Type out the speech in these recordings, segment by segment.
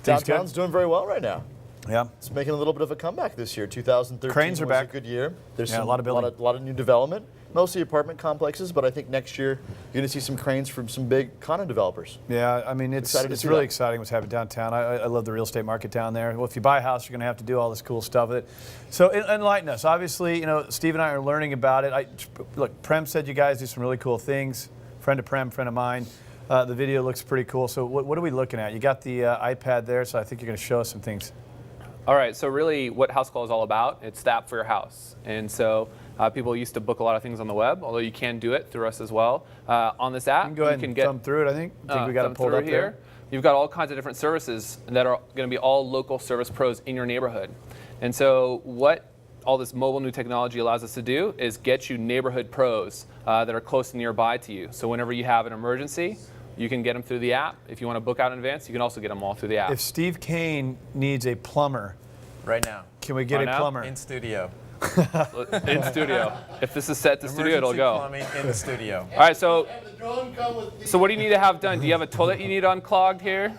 Downtown's doing very well right now. Yeah. It's making a little bit of a comeback this year. 2013 Cranes are was back. a good year. There's Yeah, some, a lot of new development, mostly apartment complexes, but I think next year you're going to see some cranes from some big condo developers. Yeah, I mean, it's really exciting what's happening downtown. I love the real estate market down there. Well, if you buy a house, you're going to have to do all this cool stuff with it. So enlighten us. Obviously, you know, Steve and I are learning about it. Look, Prem said you guys do some really cool things. Friend of Prem, friend of mine. The video looks pretty cool. So what are we looking at? You got the iPad there, so I think you're going to show us some things. All right, so really what HouseCall is all about, it's the app for your house. And so people used to book a lot of things on the web, although you can do it through us as well. On this app, you can go ahead and thumb through it, I think. We got it pulled up here. there. You've got all kinds of different services that are going to be all local service pros in your neighborhood. And so what all this mobile new technology allows us to do is get you neighborhood pros that are close and nearby to you. So whenever you have an emergency, you can get them through the app. If you want to book out in advance, you can also get them all through the app. If Steve Kane needs a plumber, right now, can we get a plumber? In studio. In studio. If this is set to studio, it'll go. Plumbing in the studio. All right, so what do you need to have done? Do you have a toilet you need unclogged here?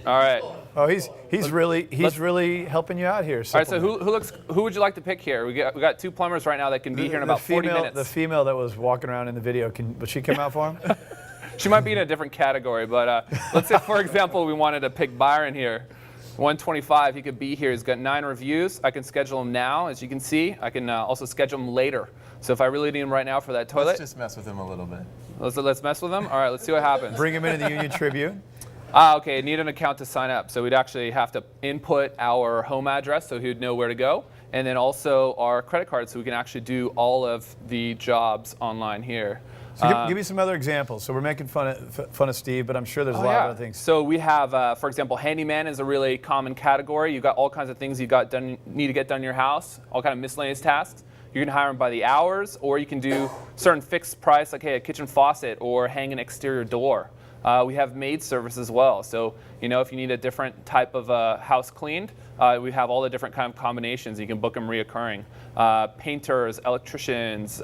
All right. Oh, he's really helping you out here. All right, so who would you like to pick here? We got two plumbers right now that can be here in about 40 minutes. The female that was walking around in the video, will she come out for him? She might be in a different category, but let's say, for example, we wanted to pick Byron here. 125, he could be here. He's got 9 reviews. I can schedule him now, as you can see. I can also schedule him later. So if I really need him right now for that toilet. Let's just mess with him a little bit. Let's mess with him? All right, let's see what happens. Bring him into the Union Tribune. Okay, need an account to sign up. So we'd actually have to input our home address so he would know where to go. And then also our credit card so we can actually do all of the jobs online here. So give me some other examples. So we're making fun of Steve, but I'm sure there's a lot of other things. So we have, for example, handyman is a really common category. You've got all kinds of things need to get done in your house, all kind of miscellaneous tasks. You can hire them by the hours, or you can do certain fixed price, like, hey, a kitchen faucet or hang an exterior door. We have maid service as well. So, you know, if you need a different type of house cleaned, we have all the different kind of combinations. You can book them reoccurring. Painters, electricians,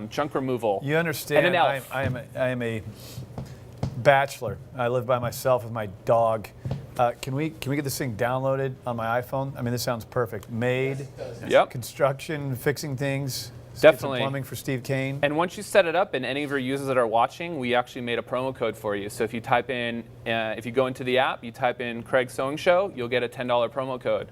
junk removal. You understand, and an elf. I am a bachelor. I live by myself with my dog. Can we get this thing downloaded on my iPhone? I mean, this sounds perfect. Maid, construction, fixing things. Definitely. Some plumbing for Steve Kane. And once you set it up, and any of your users that are watching, we actually made a promo code for you. So if you type in, if you go into the app, you type in Craig Sewing Show, you'll get a $10 promo code.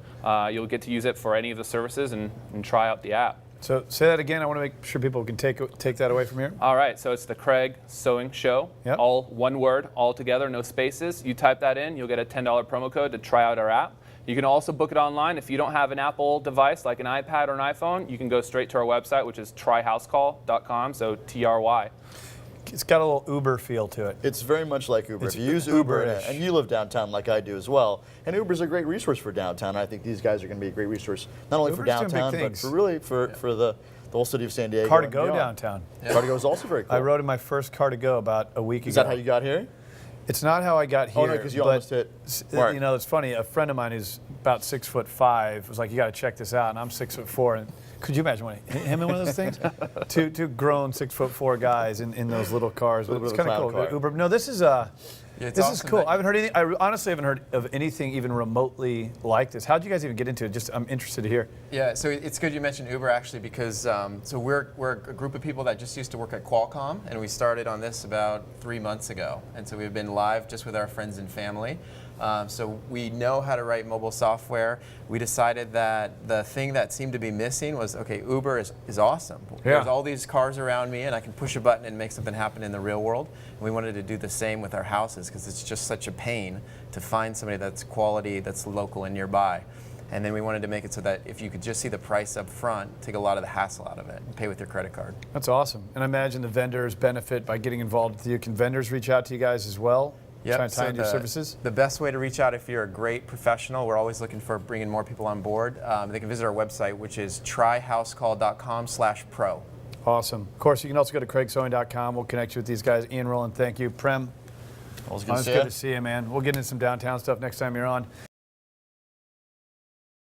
You'll get to use it for any of the services and try out the app. So say that again. I want to make sure people can take that away from here. All right. So it's the Craig Sewing Show. Yep. All one word, all together, no spaces. You type that in, you'll get a $10 promo code to try out our app. You can also book it online. If you don't have an Apple device like an iPad or an iPhone, you can go straight to our website, which is tryhousecall.com, so TRY. It's got a little Uber feel to it. It's very much like Uber. If you use Uber, and you live downtown like I do as well, and Uber's a great resource for downtown. I think these guys are going to be a great resource, not only for downtown, but for the whole city of San Diego. Car to go downtown. Yeah. Car to go is also very cool. I rode in my first car to go about a week ago. Is that how you got here? It's not how I got here. Oh, no, because you almost hit Mark. You know, it's funny. A friend of mine who's about 6'5" was like, "You got to check this out," and I'm 6'4", and could you imagine him in one of those things? two grown 6'4" guys in those little cars. It's kind of cool. Uber. No, this is this is cool. I haven't heard anything. I honestly haven't heard of anything even remotely like this. How did you guys even get into it? I'm interested to hear. Yeah, so it's good you mentioned Uber actually because so we're a group of people that just used to work at Qualcomm, and we started on this about 3 months ago, and so we've been live just with our friends and family. So we know how to write mobile software. We decided that the thing that seemed to be missing was, okay, Uber is awesome. Yeah. There's all these cars around me, and I can push a button and make something happen in the real world. And we wanted to do the same with our houses because it's just such a pain to find somebody that's quality, that's local and nearby. And then we wanted to make it so that if you could just see the price up front, take a lot of the hassle out of it and pay with your credit card. That's awesome. And I imagine the vendors benefit by getting involved with you. Can vendors reach out to you guys as well? Yep. Try and tie into your services? The best way to reach out if you're a great professional, we're always looking for bringing more people on board. They can visit our website, which is tryhousecall.com/pro. Awesome. Of course, you can also go to craigsewing.com. We'll connect you with these guys. Ian, Roland, thank you. Prem, always good to see you, man. We'll get into some downtown stuff next time you're on.